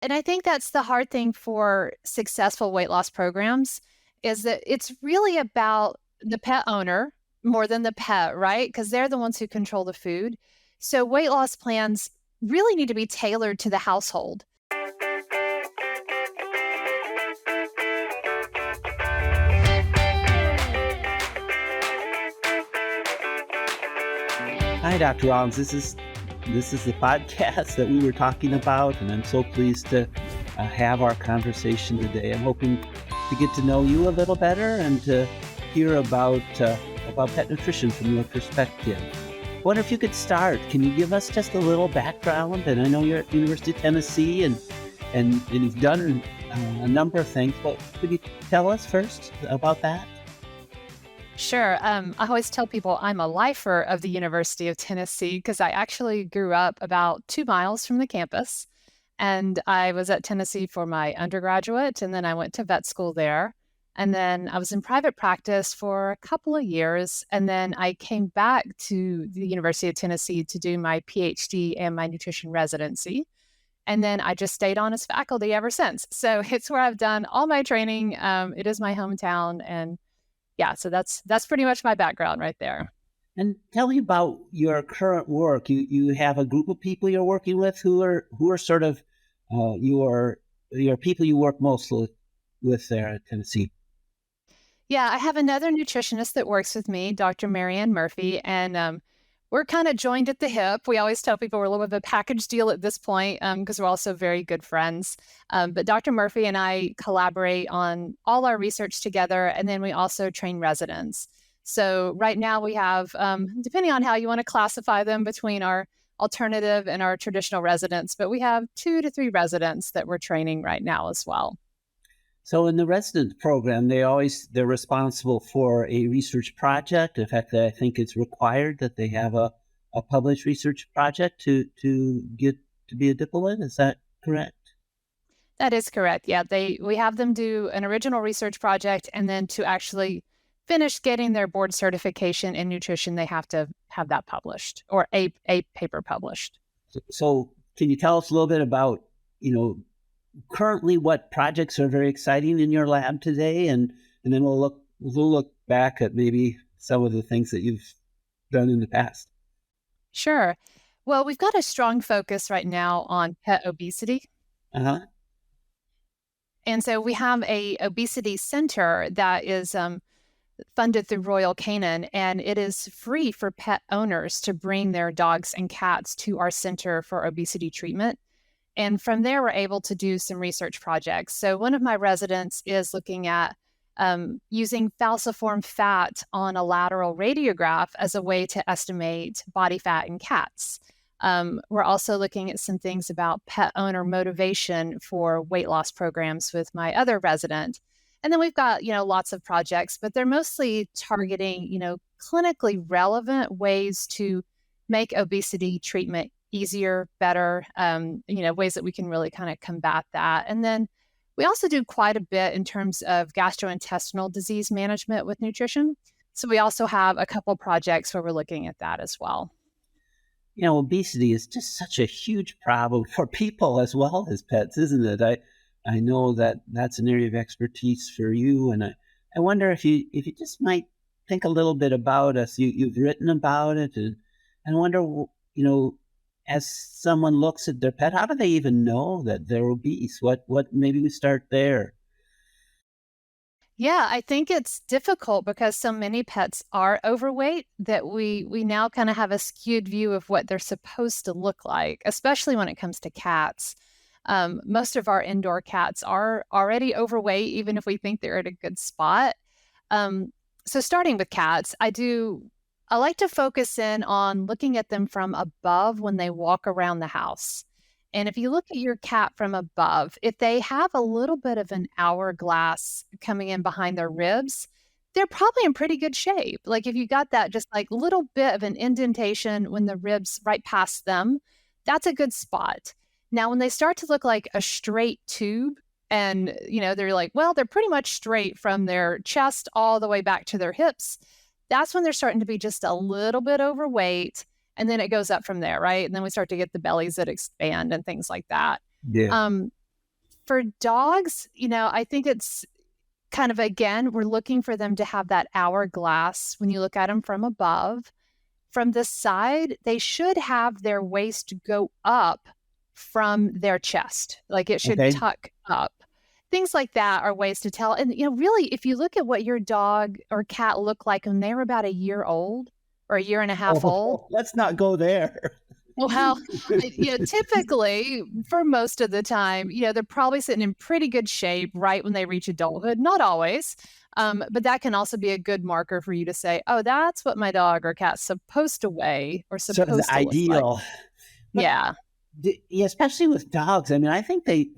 And I think that's the hard thing for successful weight loss programs is that it's really about the pet owner more than the pet, right? Because they're the ones who control the food. So weight loss plans really need to be tailored to the household. Hi, Dr. Rollins. This is the podcast that we were talking about, and I'm so pleased to have our conversation today. I'm hoping to get to know you a little better and to hear about pet nutrition from your perspective. I wonder if you could start. Can you give us just a little background? And I know you're at the University of Tennessee, and you've done a number of things, but could you tell us first about that? Sure. I always tell people I'm a lifer of the University of Tennessee because I actually grew up about 2 miles from the campus. And I was at Tennessee for my undergraduate, and then I went to vet school there. And then I was in private practice for a couple of years. And then I came back to the University of Tennessee to do my PhD and my nutrition residency. And then I just stayed on as faculty ever since. So it's where I've done all my training. It is my hometown. And yeah, so that's pretty much my background right there. And tell me about your current work. You have a group of people you're working with who are sort of your people you work mostly with there at Tennessee. Yeah, I have another nutritionist that works with me, Dr. Marianne Murphy, and we're kind of joined at the hip. We always tell people we're a little bit of a package deal at this point because we're also very good friends. But Dr. Murphy and I collaborate on all our research together, and then we also train residents. So right now we have, depending on how you want to classify them between our alternative and our traditional residents, but we have 2 to 3 residents that we're training right now as well. So in the resident program, they're responsible for a research project. In fact, I think it's required that they have a published research project to get to be a diplomat. Is that correct? That is correct. Yeah, we have them do an original research project, and then to actually finish getting their board certification in nutrition, they have to have that published or a paper published. So can you tell us a little bit about, you know, currently what projects are very exciting in your lab today, and then we'll look back at maybe some of the things that you've done in the past. Sure. Well, we've got a strong focus right now on pet obesity. Uh-huh. And so we have a obesity center that is funded through Royal Canin, and it is free for pet owners to bring their dogs and cats to our center for obesity treatment. And from there, we're able to do some research projects. So one of my residents is looking at using falciform fat on a lateral radiograph as a way to estimate body fat in cats. We're also looking at some things about pet owner motivation for weight loss programs with my other resident. And then we've got, lots of projects, but they're mostly targeting, clinically relevant ways to make obesity treatment easier, better, ways that we can really kind of combat that. And then we also do quite a bit in terms of gastrointestinal disease management with nutrition. So we also have a couple projects where we're looking at that as well. Obesity is just such a huge problem for people as well as pets, isn't it? I know that that's an area of expertise for you, and I wonder if you just might think a little bit about us. You've written about it, and I wonder, as someone looks at their pet, how do they even know that they're obese? What maybe we start there. Yeah, I think it's difficult because so many pets are overweight that we now kind of have a skewed view of what they're supposed to look like, especially when it comes to cats. Most of our indoor cats are already overweight, even if we think they're at a good spot. So starting with cats, I like to focus in on looking at them from above when they walk around the house. And if you look at your cat from above, if they have a little bit of an hourglass coming in behind their ribs, they're probably in pretty good shape. Like if you got that just like little bit of an indentation when the ribs right past them, that's a good spot. Now, when they start to look like a straight tube and, they're like, well, they're pretty much straight from their chest all the way back to their hips, that's when they're starting to be just a little bit overweight. And then it goes up from there, right? And then we start to get the bellies that expand and things like that. Yeah. Um, For dogs, I think it's kind of, again, we're looking for them to have that hourglass when you look at them from above. From the side, they should have their waist go up from their chest. Like it should Okay. tuck up. Things like that are ways to tell. And, really, if you look at what your dog or cat look like when they're about a year old or a year and a half old, Oh, let's not go there. well, typically for most of the time, they're probably sitting in pretty good shape right when they reach adulthood. Not always, but that can also be a good marker for you to say, oh, that's what my dog or cat's supposed to weigh or Sort of the supposed to look like. ideal. But Yeah. yeah, especially with dogs. I mean, I think they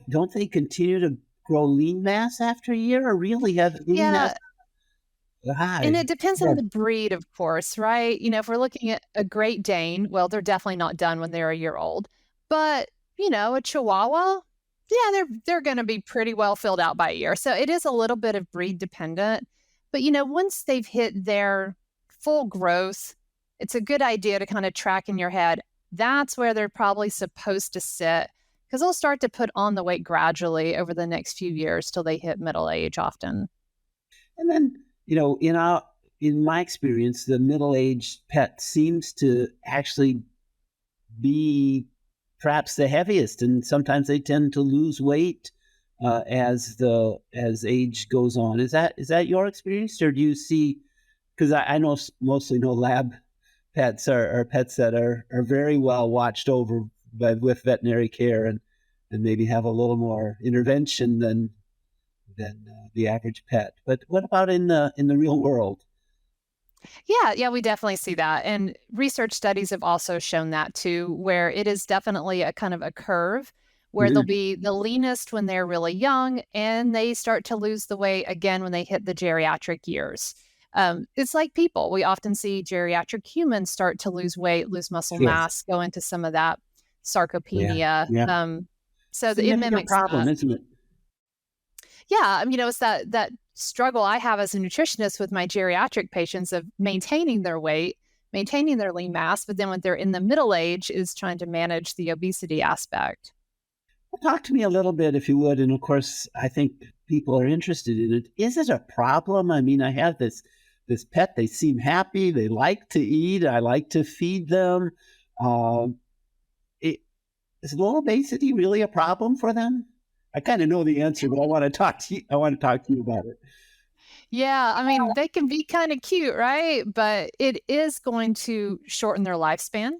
continue to grow lean mass after a year, or really have lean mass Yeah. And high. it depends on the breed, of course, right? If we're looking at a Great Dane, well, they're definitely not done when they're a year old. But, a Chihuahua, yeah, they're going to be pretty well filled out by a year. So it is a little bit of breed dependent. But, once they've hit their full growth, it's a good idea to kind of track in your head. That's where they're probably supposed to sit, because they'll start to put on the weight gradually over the next few years till they hit middle age often. And then, in my experience, the middle-aged pet seems to actually be perhaps the heaviest, and sometimes they tend to lose weight as age goes on. Is that your experience, or do you see? Because I know mostly know lab pets are pets that are very well watched over with veterinary care, and maybe have a little more intervention than the average pet. But what about in the real world? Yeah, we definitely see that. And research studies have also shown that too, where it is definitely a kind of a curve where they'll Mhm. be the leanest when they're really young and they start to lose the weight again when they hit the geriatric years. It's like people. We often see geriatric humans start to lose weight, lose muscle Yes. mass, go into some of that Yeah. sarcopenia. Yeah. So it Significant mimics problem, that. isn't it? Yeah, it's that struggle I have as a nutritionist with my geriatric patients of maintaining their weight, maintaining their lean mass, but then when they're in the middle age is trying to manage the obesity aspect. Well, talk to me a little bit, if you would. And of course, I think people are interested in it. Is it a problem? I mean, I have this pet. They seem happy. They like to eat. I like to feed them. Um, it, is low obesity really a problem for them? I kind of know the answer, but I want to talk to you. I want to talk to you about it. Yeah, they can be kind of cute, right? But it is going to shorten their lifespan.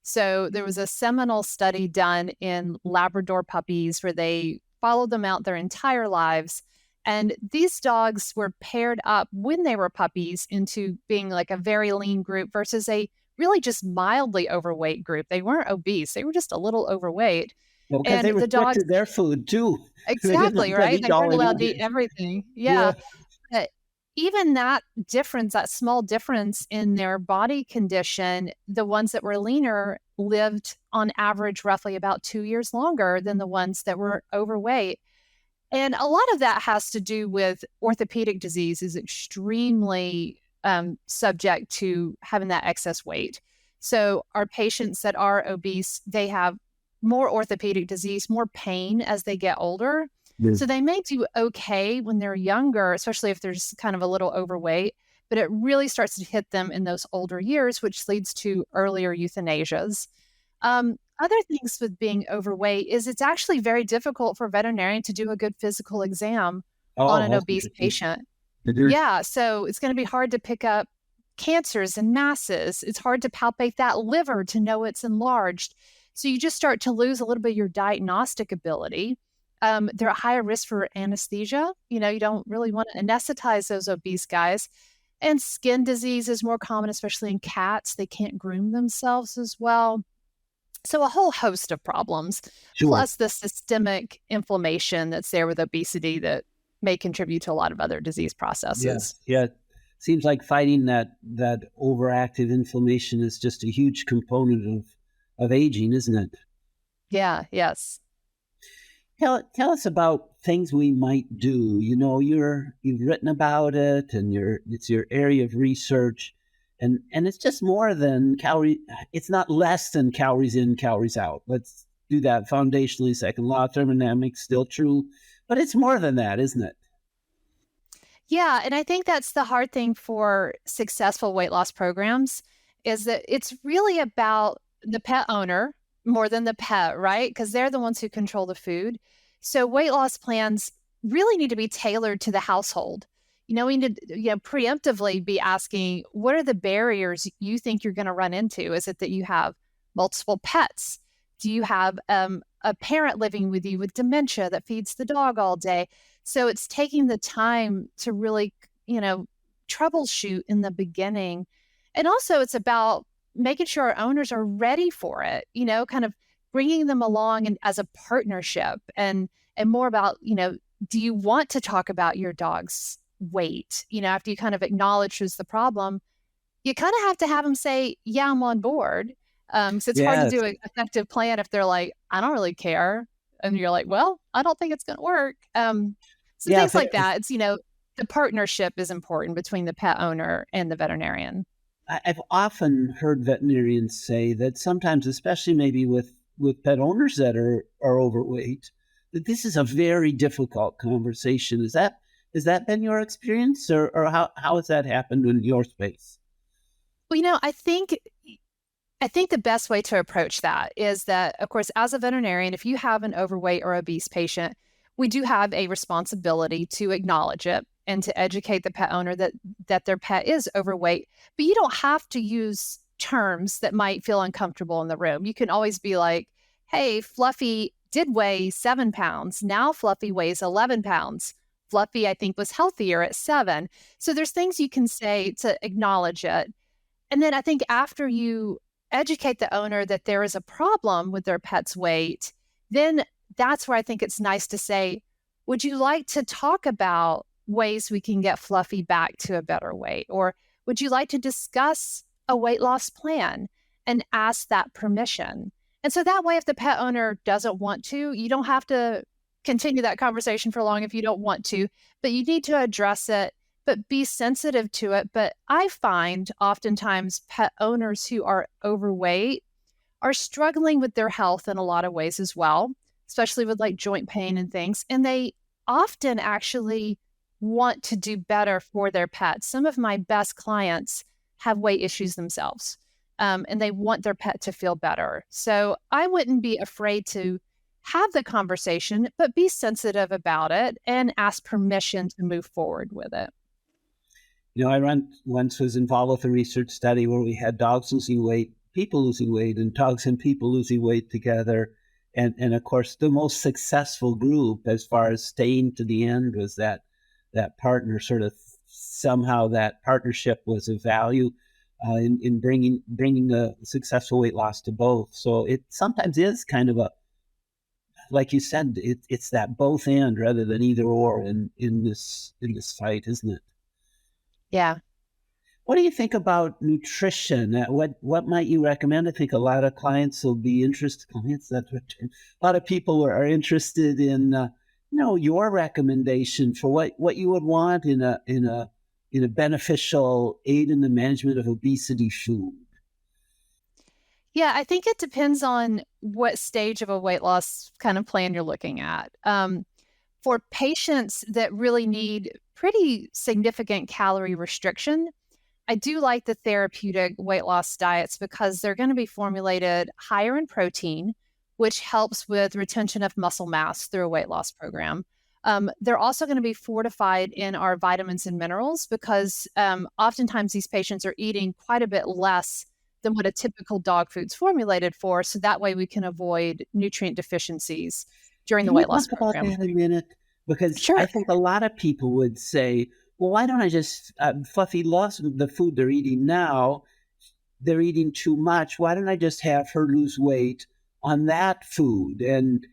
So there was a seminal study done in Labrador puppies where they followed them out their entire lives. And these dogs were paired up when they were puppies into being like a very lean group versus a really just mildly overweight group. They weren't obese, they were just a little overweight. Well, because And they the dogs, restricted their food too. They didn't exactly, let them right? eat They all weren't they allowed to eat wanted. everything. Yeah. Yeah. But even that difference, that small difference in their body condition, the ones that were leaner lived on average roughly about 2 years longer than the ones that were overweight. And a lot of that has to do with orthopedic disease is extremely subject to having that excess weight. So our patients that are obese, they have more orthopedic disease, more pain as they get older. Yeah. So they may do okay when they're younger, especially if they're just kind of a little overweight, but it really starts to hit them in those older years, which leads to earlier euthanasias. Other things with being overweight is it's actually very difficult for a veterinarian to do a good physical exam on Oh, an that's obese interesting. patient. Mhm. Yeah, so it's going to be hard to pick up cancers and masses. It's hard to palpate that liver to know it's enlarged. So you just start to lose a little bit of your diagnostic ability. They're at higher risk for anesthesia. You don't really want to anesthetize those obese guys. And skin disease is more common, especially in cats. They can't groom themselves as well. So a whole host of problems, Sure. plus the systemic inflammation that's there with obesity that may contribute to a lot of other disease Yeah. processes. Yeah. Seems like fighting that overactive inflammation is just a huge component of aging, isn't it? Yeah, yes. Tell us about things we might do. You've written about it, and it's your area of research, and it's just more than calorie. It's not less than calories in, calories out. do that foundationally. Second law of thermodynamics still true, but it's more than that, isn't it? Yeah, and I think that's the hard thing for successful weight loss programs is that it's really about the pet owner more than the pet, right? Because they're the ones who control the food. So weight loss plans really need to be tailored to the household. We need to, preemptively be asking, what are the barriers you think you're going to run into? Is it that you have multiple pets? Do you have a parent living with you with dementia that feeds the dog all day? So it's taking the time to really, troubleshoot in the beginning. And also it's about making sure our owners are ready for it, kind of bringing them along and as a partnership and more about, do you want to talk about your dog's weight? After you kind of acknowledge who's the problem, you kind of have to have them say, yeah, I'm on board. So it's hard to Yes. do an effective plan if they're like, I don't really care. And you're like, well, I don't think it's going to work. So Yeah. things like that. It's, the partnership is important between the pet owner and the veterinarian. I've often heard veterinarians say that sometimes, especially maybe with pet owners that are overweight, that this is a very difficult conversation. Has that been your experience, or how has that happened in your space? Well, I think the best way to approach that is that, of course, as a veterinarian, if you have an overweight or obese patient, we do have a responsibility to acknowledge it and to educate the pet owner that their pet is overweight. But you don't have to use terms that might feel uncomfortable in the room. You can always be like, hey, Fluffy did weigh 7 pounds. Now Fluffy weighs 11 pounds. Fluffy, I think, was healthier at 7. So there's things you can say to acknowledge it. And then I think after you educate the owner that there is a problem with their pet's weight, then that's where I think it's nice to say, would you like to talk about ways we can get Fluffy back to a better weight? Or would you like to discuss a weight loss plan and ask that permission? And so that way, if the pet owner doesn't want to, you don't have to continue that conversation for long if you don't want to, but you need to address it, but be sensitive to it. But I find oftentimes pet owners who are overweight are struggling with their health in a lot of ways as well, especially with like joint pain and things. And they often actually want to do better for their pets. Some of my best clients have weight issues themselves, and they want their pet to feel better. So I wouldn't be afraid to have the conversation, but be sensitive about it and ask permission to move forward with it. Once was involved with a research study where we had dogs losing weight, people losing weight, and dogs and people losing weight together. And of course, the most successful group as far as staying to the end was that partner sort of somehow that partnership was of value in bringing the successful weight loss to both. So it sometimes is kind of a, like you said, it's that both and rather than either or in this fight, isn't it? Yeah. What do you think about nutrition? What might you recommend? I think a lot of clients will be interested. Clients, that's what term. A lot of people are interested in, your recommendation for what you would want in a beneficial aid in the management of obesity food. Yeah, I think it depends on what stage of a weight loss kind of plan you're looking at. For patients that really need pretty significant calorie restriction, I do like the therapeutic weight loss diets because they're going to be formulated higher in protein, which helps with retention of muscle mass through a weight loss program. They're also going to be fortified in our vitamins and minerals because oftentimes these patients are eating quite a bit less than what a typical dog food's formulated for. So that way we can avoid nutrient deficiencies during the Can we weight loss talk about program. that a minute? Because I Sure. think a lot of people would say, well, why don't I just, Fluffy lost the food they're eating now, they're eating too much. Why don't I just have her lose weight on that food and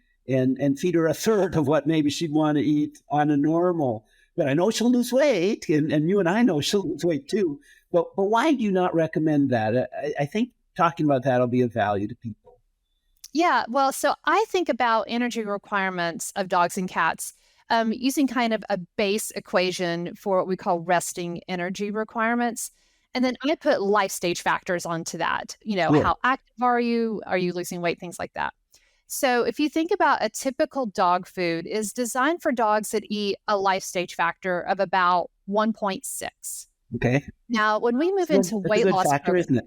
feed her a third of what maybe she'd want to eat on a normal? But I know she'll lose weight, and you and I know she'll lose weight too. But why do you not recommend that? I think talking about that will be of value to people. Yeah, well, so I think about energy requirements of dogs and cats using kind of a base equation for what we call resting energy requirements. And then I put life stage factors onto that. Sure. How active are you? Are you losing weight? Things like that. So if you think about a typical dog food is designed for dogs that eat a life stage factor of about 1.6. Okay. Now, when we move into That's a weight good loss factor, program, isn't it?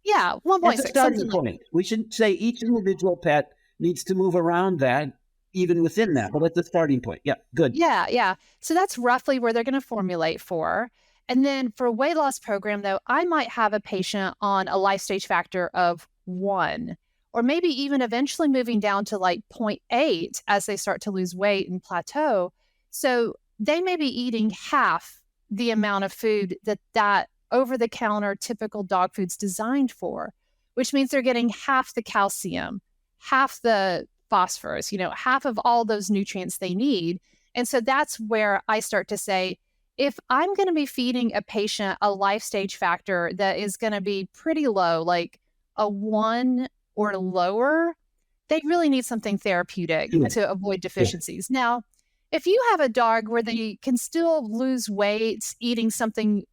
yeah, That's a 1.6, starting something like point. We should say each individual pet needs to move around that, even within that, but that's the starting point. Yeah, good. yeah, yeah. So that's roughly where they're going to formulate for. And then for a weight loss program, though, I might have a patient on a life stage factor of 1, or maybe even eventually moving down to like zero point 0.8 as they start to lose weight and plateau. So they may be eating half the amount of food that over the counter typical dog food's designed for, which means they're getting half the calcium, half the phosphorus, half of all those nutrients they need. And so that's where I start to say, if I'm going to be feeding a patient a life stage factor that is going to be pretty low, like a 1 or lower, they really need something therapeutic Sure, to avoid sure. deficiencies. Now, if you have a dog where they can still lose weight eating something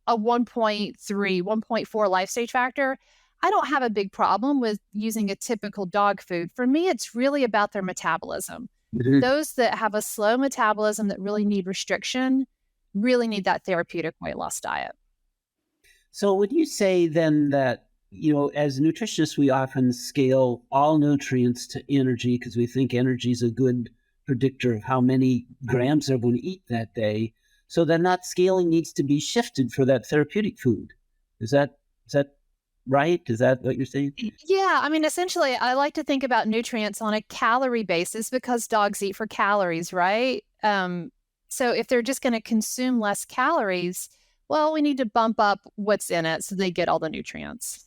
a 1.3, 1.4 life stage factor, I don't have a big problem with using a typical dog food. For me, it's really about their metabolism. Mhm. Those that have a slow metabolism that really need restriction really need that therapeutic weight loss diet. So would you say then that, as nutritionists, we often scale all nutrients to energy because we think energy is a good predictor of how many grams they're going to eat that day. So then that scaling needs to be shifted for that therapeutic food. Is that right? Is that what you're saying? Yeah, I mean, essentially, I like to think about nutrients on a calorie basis because dogs eat for calories, right? So if they're just going to consume less calories, well, we need to bump up what's in it so they get all the nutrients.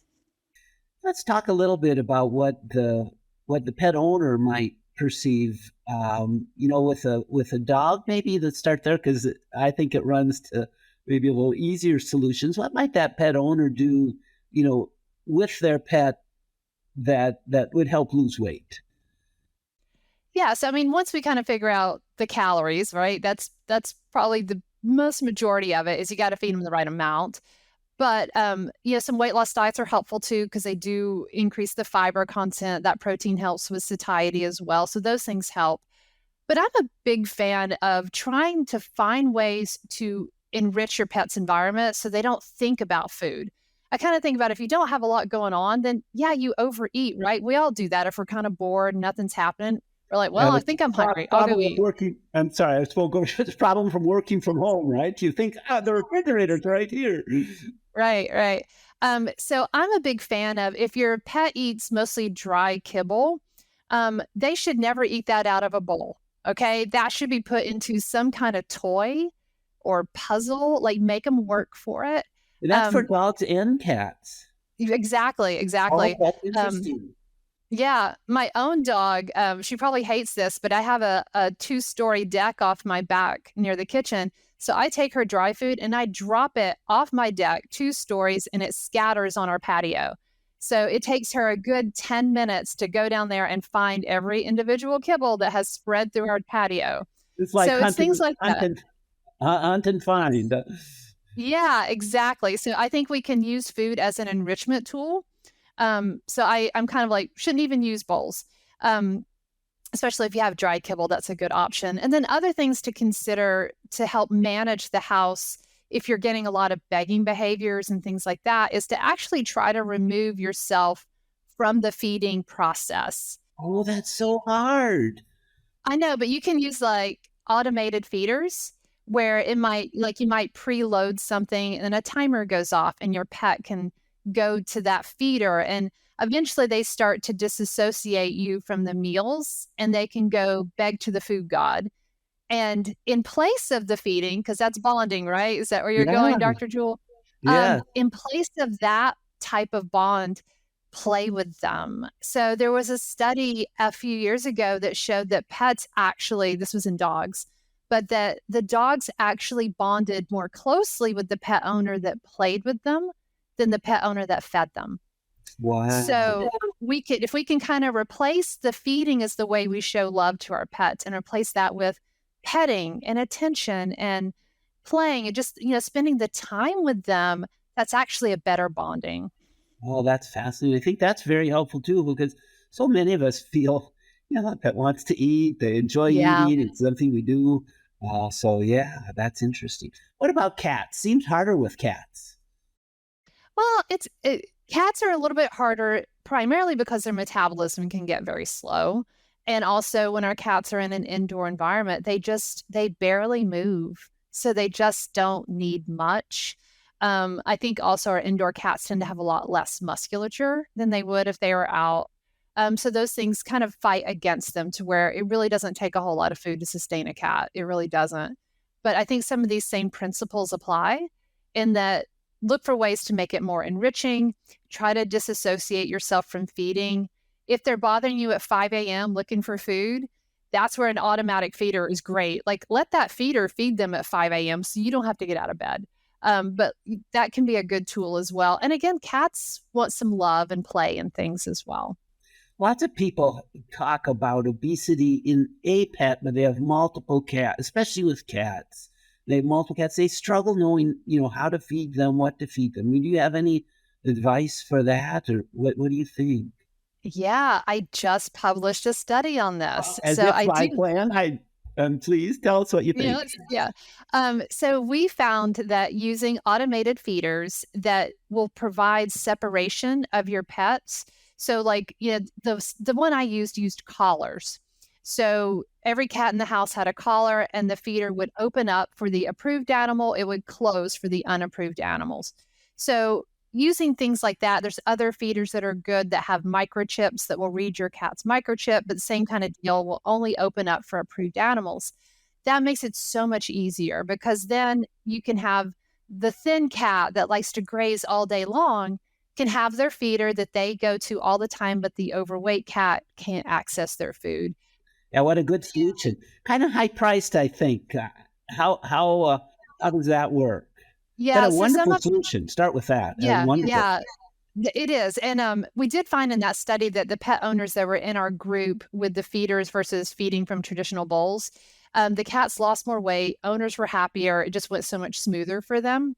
Let's talk a little bit about what the pet owner might perceive. With a dog, maybe let's start there because I think it runs to maybe a little easier solutions. What might that pet owner do, you know, with their pet that would help lose weight? Yeah, so I mean, once we kind of figure out the calories, right? That's probably the most majority of it is you got to feed them the right amount. But some weight loss diets are helpful too because they do increase the fiber content. That protein helps with satiety as well. So those things help. But I'm a big fan of trying to find ways to enrich your pet's environment so they don't think about food. I kind of think about if you don't have a lot going on, then yeah, you overeat, right? We all do that if we're kind of bored, nothing's happening. We're like, well, I The think I'm hungry. I'll go problem with eat. working. I'm sorry, I spoke over. The problem from working from home, right? You think, the refrigerator's right here. Right, right. So I'm a big fan of if your pet eats mostly dry kibble, they should never eat that out of a bowl. Okay. That should be put into some kind of toy or puzzle, like make them work for it. And that's for Um, dogs and cats. exactly, Oh, exactly. that's Um, interesting. yeah, my own dog, she probably hates this, but I have a two-story deck off my back near the kitchen. So I take her dry food and I drop it off my deck 2 stories and it scatters on our patio. So it takes her a good 10 minutes to go down there and find every individual kibble that has spread through our patio. It's like So it's things hunting, like that. hunting, hunt and find. Yeah, exactly. So I think we can use food as an enrichment tool. I'm kind of like, shouldn't even use bowls. Um, Especially if you have dry kibble, that's a good option. And then other things to consider to help manage the house if you're getting a lot of begging behaviors and things like that is to actually try to remove yourself from the feeding process. Oh, that's so hard. I know, but you can use like automated feeders where it might like you might preload something and then a timer goes off and your pet can go to that feeder and eventually they start to disassociate you from the meals and they can go beg to the food god. And in place of the feeding, because that's bonding, right? Is that where you're going, Yeah, Dr. Jewel? yeah. In place of that type of bond, play with them. So there was a study a few years ago that showed that pets actually, this was in dogs, but that the dogs actually bonded more closely with the pet owner that played with them than the pet owner that fed them. Wow. So we could, if we can kind of replace the feeding as the way we show love to our pets and replace that with petting and attention and playing and just, spending the time with them, that's actually a better bonding. Oh, that's fascinating. I think that's very helpful too, because so many of us feel Pet wants to eat. They enjoy Yeah. eating. It's something we do. So yeah, that's interesting. What about cats? Seems harder with cats. Well, cats are a little bit harder primarily because their metabolism can get very slow. And also when our cats are in an indoor environment, they barely move. So they just don't need much. I think also our indoor cats tend to have a lot less musculature than they would if they were out. So those things kind of fight against them to where it really doesn't take a whole lot of food to sustain a cat. It really doesn't. But I think some of these same principles apply in that look for ways to make it more enriching. Try to disassociate yourself from feeding. If they're bothering you at 5 a.m. looking for food, that's where an automatic feeder is great. Like let that feeder feed them at 5 a.m. so you don't have to get out of bed. But that can be a good tool as well. And again, cats want some love and play and things as well. Lots of people talk about obesity in a pet, but they have multiple cats, especially with cats. They have multiple cats. They struggle knowing, how to feed them, what to feed them. I mean, do you have any advice for that, or what do you think? Yeah, I just published a study on this. As So if I by do. plan, please tell us what you Yeah, think. yeah. So we found that using automated feeders that will provide separation of your pets. So, like, the one I used collars. So every cat in the house had a collar, and the feeder would open up for the approved animal. It would close for the unapproved animals. So using things like that, there's other feeders that are good that have microchips that will read your cat's microchip, but the same kind of deal will only open up for approved animals. That makes it so much easier because then you can have the thin cat that likes to graze all day long can have their feeder that they go to all the time, but the overweight cat can't access their food. Yeah, what a good solution. Kind of high priced, I think. How does that work? But Yeah, a so some wonderful of solution. Start with that. yeah, Wonderful. yeah, it is. And we did find in that study that the pet owners that were in our group with the feeders versus feeding from traditional bowls, the cats lost more weight, owners were happier, it just went so much smoother for them.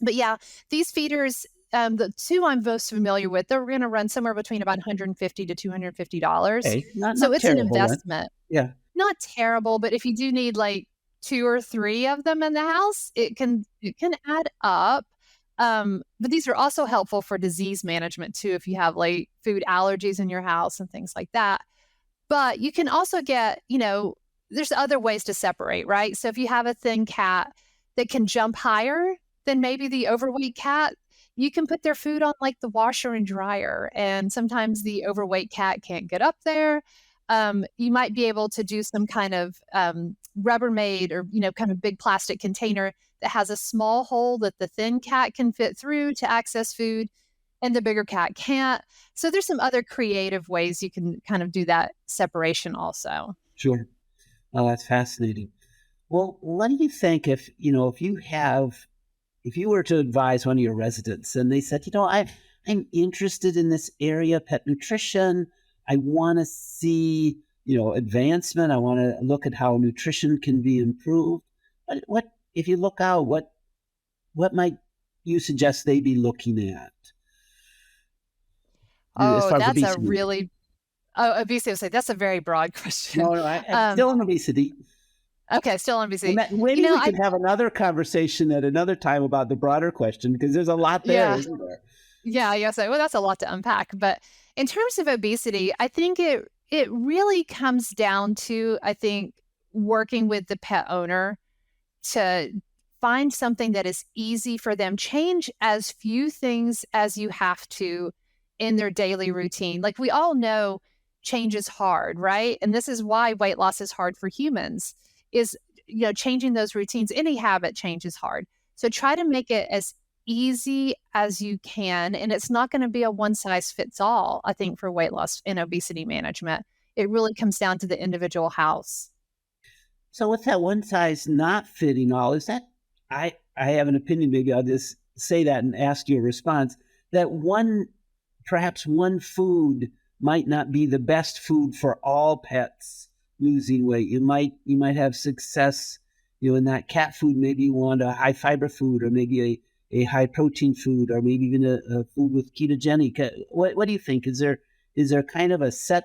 But yeah, these feeders, the two I'm most familiar with, they're going to run somewhere between about $150 to $250. Okay, not So not it's an terrible then. investment. Yeah, Not terrible, but if you do need like two or three of them in the house, it can add up. But these are also helpful for disease management too, if you have like food allergies in your house and things like that. But you can also get, there's other ways to separate, right? So if you have a thin cat that can jump higher than maybe the overweight cat, you can put their food on like the washer and dryer. And sometimes the overweight cat can't get up there. You might be able to do some kind of Rubbermaid or, kind of big plastic container that has a small hole that the thin cat can fit through to access food and the bigger cat can't. So there's some other creative ways you can kind of do that separation also. sure. Oh, that's fascinating. Well, what do you think if you were to advise one of your residents and they said, I'm interested in this area, pet nutrition. I want to see, advancement. I want to look at how nutrition can be improved. What if you look out, what might you suggest they be looking at as Oh, far as that's a obesity? really obesity. I would say that's a very broad question. No, I'm Um, still in obesity. okay, still on And obesity. maybe we can have another conversation at another time about the broader question because there's a lot there, Yeah, isn't there? yeah, yes. Well, that's a lot to unpack. But in terms of obesity, I think it really comes down to working with the pet owner to find something that is easy for them. Change as few things as you have to in their daily routine. Like we all know change is hard, right? And this is why weight loss is hard for humans is changing those routines. Any habit change is hard. So try to make it as easy as you can and it's not going to be a one size fits all, I think for weight loss and obesity management. It really comes down to the individual house. So with that one size not fitting all, is that I have an opinion, maybe I'll just say that and ask you a response. That perhaps one food might not be the best food for all pets losing weight. You might have success, in that cat food. Maybe you want a high fiber food or maybe a high protein food or maybe even a food with ketogenic. What do you think? Is there kind of a set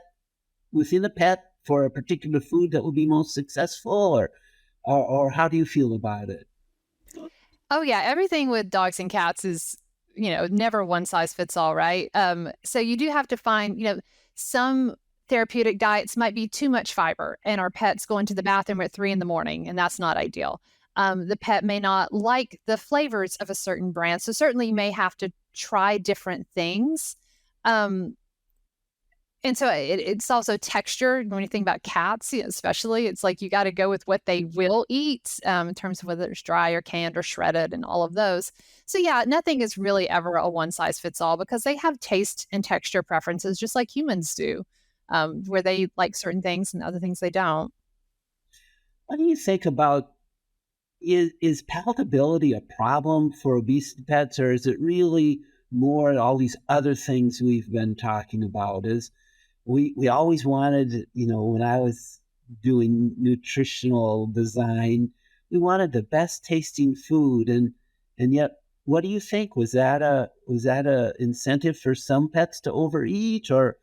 within a pet for a particular food that would be most successful, or how do you feel about it? Oh yeah, everything with dogs and cats is, never one size fits all, right? So you do have to find, some therapeutic diets might be too much fiber, and our pet's going to the bathroom at 3 in the morning, and that's not ideal. The pet may not like the flavors of a certain brand, so certainly you may have to try different things. Um, and so it's also texture. When you think about cats, especially, it's like you got to go with what they will eat in terms of whether it's dry or canned or shredded and all of those. So, yeah, nothing is really ever a one size fits all because they have taste and texture preferences just like humans do, where they like certain things and other things they don't. What do you think about is palatability a problem for obese pets, or is it really more all these other things we've been talking about? Is we always wanted, when I was doing nutritional design, we wanted the best tasting food, and yet, what do you think? Was that a incentive for some pets to overeat, or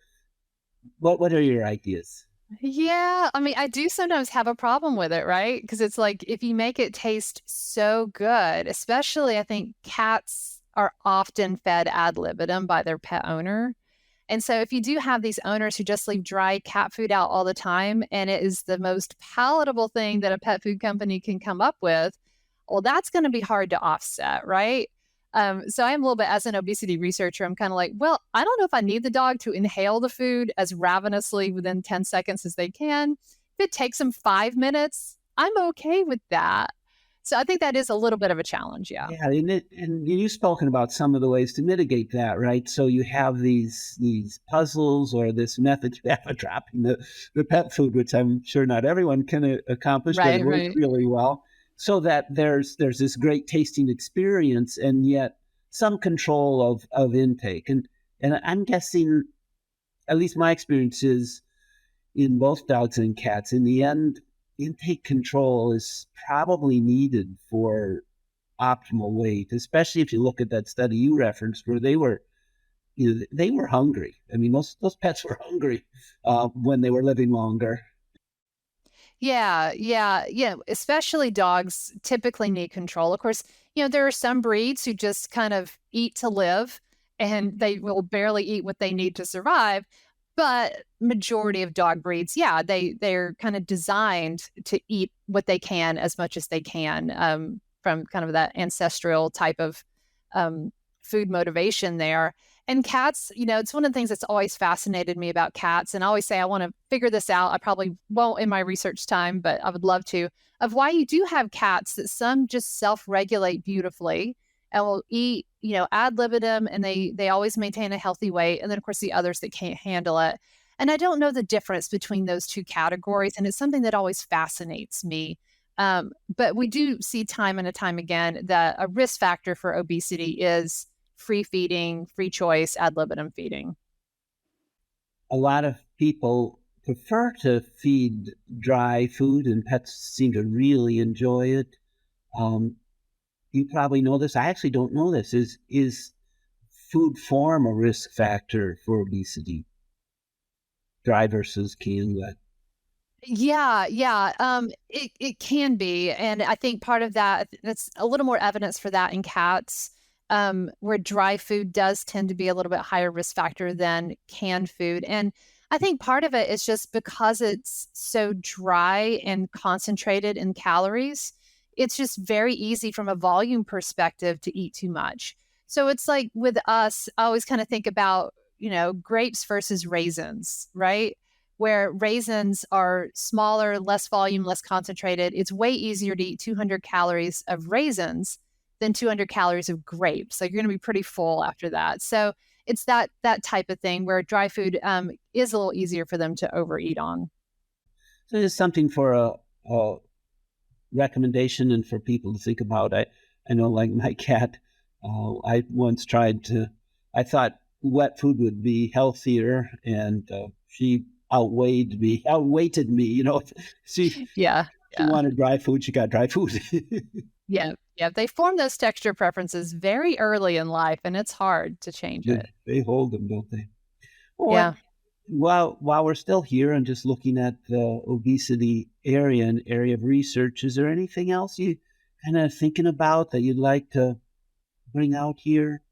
what are your ideas? Yeah, I mean, I do sometimes have a problem with it, right? Because it's like if you make it taste so good, especially I think cats are often fed ad libitum by their pet owner. And so if you do have these owners who just leave dry cat food out all the time and it is the most palatable thing that a pet food company can come up with, well, that's going to be hard to offset, right? So I am a little bit, as an obesity researcher, I'm kind of like, well, I don't know if I need the dog to inhale the food as ravenously within 10 seconds as they can. If it takes them 5 minutes, I'm okay with that. So I think that is a little bit of a challenge. Yeah. Yeah, and you've spoken about some of the ways to mitigate that, right? So you have these puzzles or this method you have of dropping the pet food, which I'm sure not everyone can accomplish, but it Right, works right. really well. So that there's this great tasting experience, and yet some control of intake. And I'm guessing, at least my experience is in both dogs and cats, in the end, intake control is probably needed for optimal weight, especially if you look at that study you referenced where they were hungry. I mean, those pets were hungry when they were living longer. Yeah, yeah, yeah. Especially dogs typically need control. Of course, there are some breeds who just kind of eat to live and they will barely eat what they need to survive. But majority of dog breeds, yeah, they're kind of designed to eat what they can as much as they can, from kind of that ancestral type of food motivation there. And cats, it's one of the things that's always fascinated me about cats. And I always say I want to figure this out. I probably won't in my research time, but I would love to, of why you do have cats that some just self-regulate beautifully and will eat, ad libitum, and they always maintain a healthy weight. And then of course the others that can't handle it. And I don't know the difference between those two categories. And it's something that always fascinates me. But we do see time and time again that a risk factor for obesity is free feeding, free choice, ad libitum feeding. A lot of people prefer to feed dry food, and pets seem to really enjoy it. Um, you probably know this. I actually don't know this. Is food form a risk factor for obesity? Dry versus canned? Yeah, yeah. It can be, and I think part of that's a little more evidence for that in cats, where dry food does tend to be a little bit higher risk factor than canned food. And I think part of it is just because it's so dry and concentrated in calories, it's just very easy from a volume perspective to eat too much. So it's like with us, I always kind of think about, grapes versus raisins, right? Where raisins are smaller, less volume, less concentrated. It's way easier to eat 200 calories of raisins than 200 calories of grapes. So you're going to be pretty full after that. So it's that type of thing where dry food is a little easier for them to overeat on. So there's something for a recommendation and for people to think about. I know, like my cat, I once tried to, I thought wet food would be healthier, and she outweighted me. She Yeah, she yeah, wanted dry food, she got dry food. yeah, yeah. They form those texture preferences very early in life, and it's hard to change it. They hold them, don't they? Well, Yeah. while we're still here and just looking at the obesity area and area of research, is there anything else you kind of thinking about that you'd like to bring out here?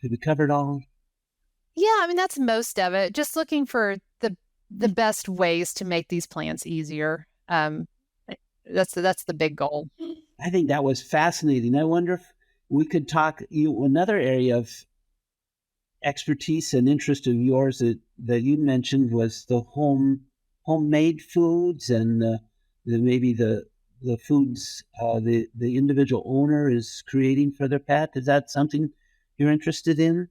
Have we covered all? Yeah, I mean that's most of it. Just looking for the best ways to make these plans easier. That's the big goal. I think that was fascinating. I wonder if we could talk you another area of expertise and interest of yours that you mentioned was the homemade foods and maybe the foods the individual owner is creating for their pet. Is that something you're interested in?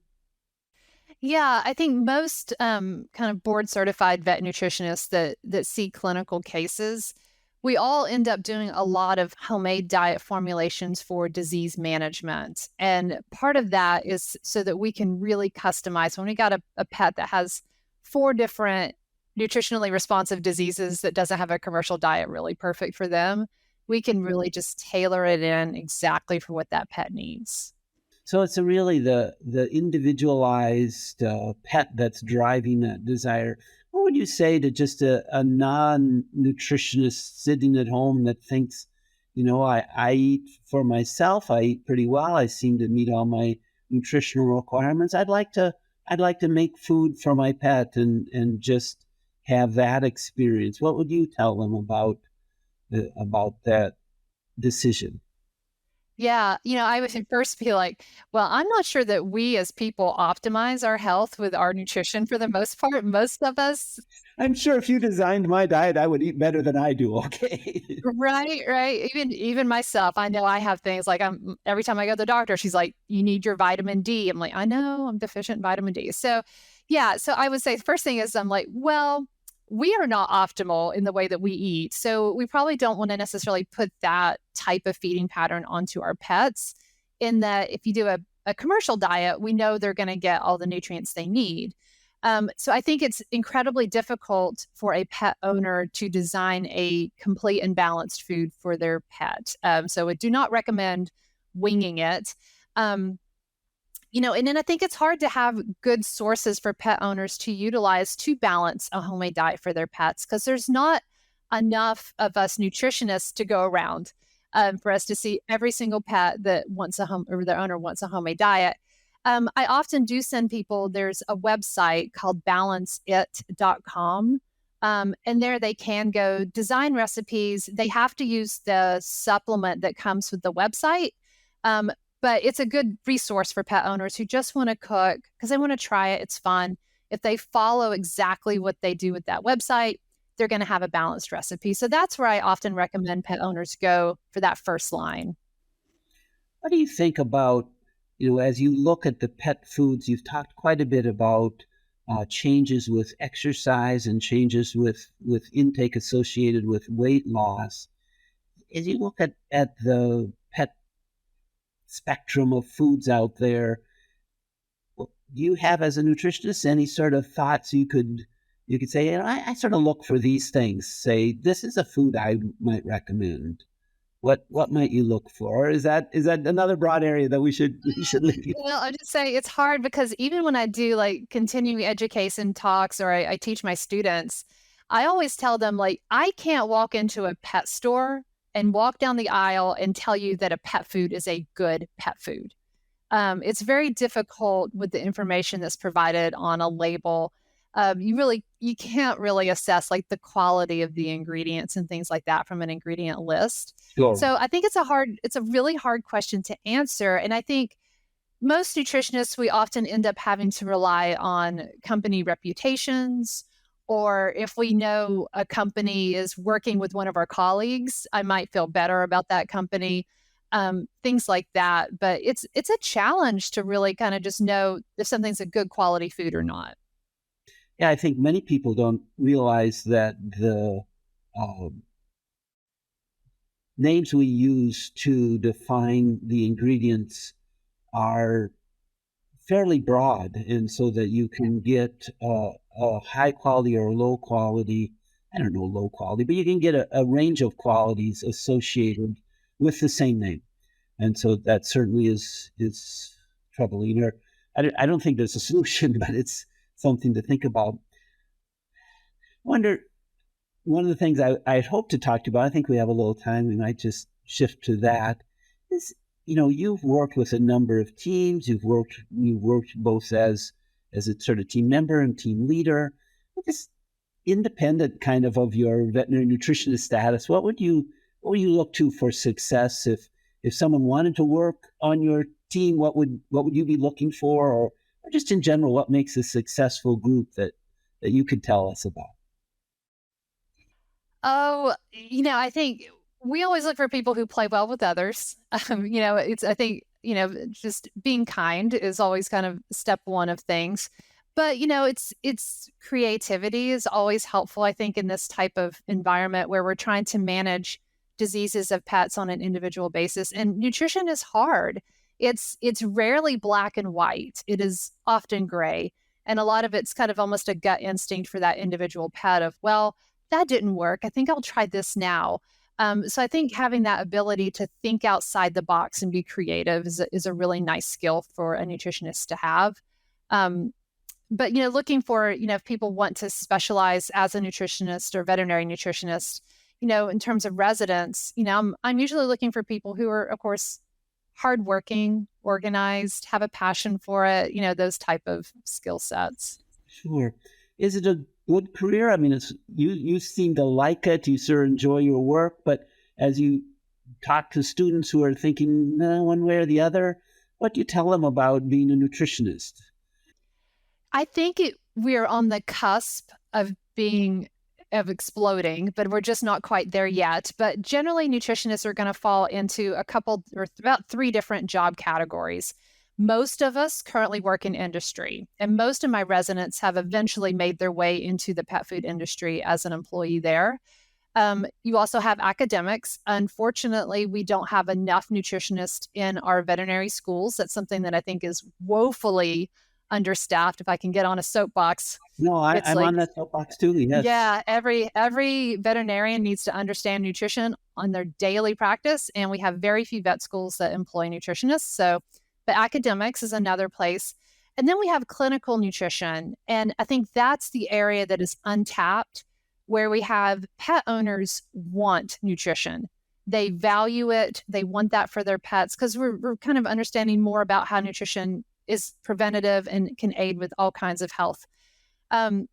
Yeah, I think most kind of board certified vet nutritionists that see clinical cases, we all end up doing a lot of homemade diet formulations for disease management. And part of that is so that we can really customize. When we got a pet that has 4 different nutritionally responsive diseases that doesn't have a commercial diet really perfect for them, we can really just tailor it in exactly for what that pet needs. So it's really the individualized pet that's driving that desire. What would you say to just a non-nutritionist sitting at home that thinks, I eat for myself, I eat pretty well, I seem to meet all my nutritional requirements. I'd like to make food for my pet and just have that experience. What would you tell them about that decision? Yeah, I would at first be like, well, I'm not sure that we as people optimize our health with our nutrition for the most part. Most of us, I'm sure if you designed my diet, I would eat better than I do. Okay. right. Even myself, I know I have things like every time I go to the doctor, she's like, you need your vitamin D. I'm like, I know I'm deficient in vitamin D. So yeah, so I would say the first thing is I'm like, well, we are not optimal in the way that we eat. So we probably don't want to necessarily put that type of feeding pattern onto our pets. In that, if you do a commercial diet, we know they're going to get all the nutrients they need. So I think it's incredibly difficult for a pet owner to design a complete and balanced food for their pet. So I do not recommend winging it. Um, and then I think it's hard to have good sources for pet owners to utilize to balance a homemade diet for their pets because there's not enough of us nutritionists to go around for us to see every single pet that wants a home or their owner wants a homemade diet. I often do send people, there's a website called balanceit.com. And there they can go design recipes. They have to use the supplement that comes with the website. Um, but it's a good resource for pet owners who just want to cook because they want to try it. It's fun. If they follow exactly what they do with that website, they're going to have a balanced recipe. So that's where I often recommend pet owners go for that first line. What do you think about, as you look at the pet foods, you've talked quite a bit about changes with exercise and changes with intake associated with weight loss. As you look at the pet spectrum of foods out there, do you have as a nutritionist any sort of thoughts you could say, I sort of look for these things, say, this is a food I might recommend. What might you look for? Or is that another broad area that we should leave? Well, I'll just say it's hard because even when I do like continuing education talks or I teach my students, I always tell them like I can't walk into a pet store and walk down the aisle and tell you that a pet food is a good pet food. It's very difficult with the information that's provided on a label. You can't really assess like the quality of the ingredients and things like that from an ingredient list. Sure. So I think it's a really hard question to answer. And I think most nutritionists, we often end up having to rely on company reputations, or if we know a company is working with one of our colleagues, I might feel better about that company, things like that. But it's a challenge to really kind of just know if something's a good quality food or not. Yeah, I think many people don't realize that the uh, names we use to define the ingredients are fairly broad, and so that you can get a high quality or low quality. I don't know low quality, but you can get a range of qualities associated with the same name, and so that certainly is troubling. Or I don't think there's a solution, but it's something to think about. I wonder, one of the things I'd hope to talk to you about, I think we have a little time, we might just shift to that, is, you've worked with a number of teams, you've worked both as a sort of team member and team leader. Just independent kind of your veterinary nutritionist status, what would you look to for success if someone wanted to work on your team? What would you be looking for, or just in general, what makes a successful group that you could tell us about? Oh, I think we always look for people who play well with others. I think, just being kind is always kind of step one of things. But, it's creativity is always helpful, I think, in this type of environment where we're trying to manage diseases of pets on an individual basis. And nutrition is hard. It's rarely black and white. It is often gray. And a lot of it's kind of almost a gut instinct for that individual pet of, well, that didn't work. I think I'll try this now. So I think having that ability to think outside the box and be creative is a really nice skill for a nutritionist to have. Um, but looking for if people want to specialize as a nutritionist or veterinary nutritionist, in terms of residents, I'm usually looking for people who are, of course, hardworking, organized, have a passion for it. Those type of skill sets. Sure. Is it a good career? I mean, you seem to like it. You sure enjoy your work, but as you talk to students who are thinking one way or the other, what do you tell them about being a nutritionist? I think we're on the cusp of exploding, but we're just not quite there yet. But generally, nutritionists are going to fall into a couple or about three different job categories. Most of us currently work in industry, and most of my residents have eventually made their way into the pet food industry as an employee there. You also have academics. Unfortunately, we don't have enough nutritionists in our veterinary schools. That's something that I think is woefully understaffed. If I can get on a soapbox, No, it's I'm like, on that soapbox too. Yes. yeah, every veterinarian needs to understand nutrition on their daily practice, and we have very few vet schools that employ nutritionists. So, but academics is another place. And then we have clinical nutrition, and I think that's the area that is untapped, where we have pet owners want nutrition. They value it. They want that for their pets because we're kind of understanding more about how nutrition is preventative and can aid with all kinds of health. Um,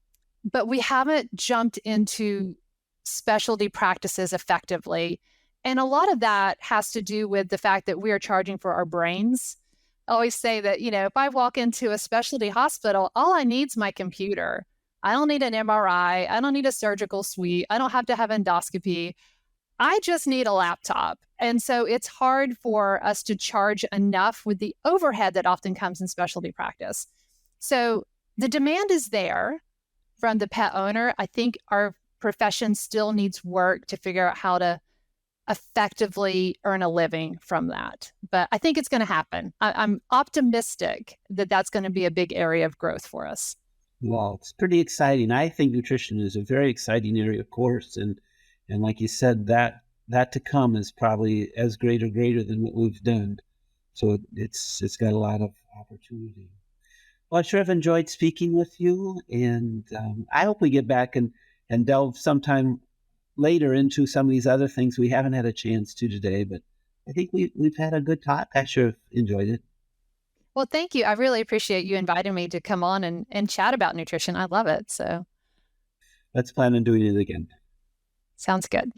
but we haven't jumped into specialty practices effectively. And a lot of that has to do with the fact that we are charging for our brains. I always say that, if I walk into a specialty hospital, all I need is my computer. I don't need an MRI. I don't need a surgical suite. I don't have to have endoscopy. I just need a laptop. And so it's hard for us to charge enough with the overhead that often comes in specialty practice. So the demand is there from the pet owner. I think our profession still needs work to figure out how to effectively earn a living from that. But I think it's going to happen. I'm optimistic that that's going to be a big area of growth for us. Well, it's pretty exciting. I think nutrition is a very exciting area, of course, and like you said, that to come is probably as great or greater than what we've done. So it's got a lot of opportunity. Well, I sure have enjoyed speaking with you, and I hope we get back and delve sometime later into some of these other things we haven't had a chance to today. But I think we've had a good talk. I sure have enjoyed it. Well, thank you. I really appreciate you inviting me to come on and chat about nutrition. I love it. So Let's plan on doing it again. sounds good.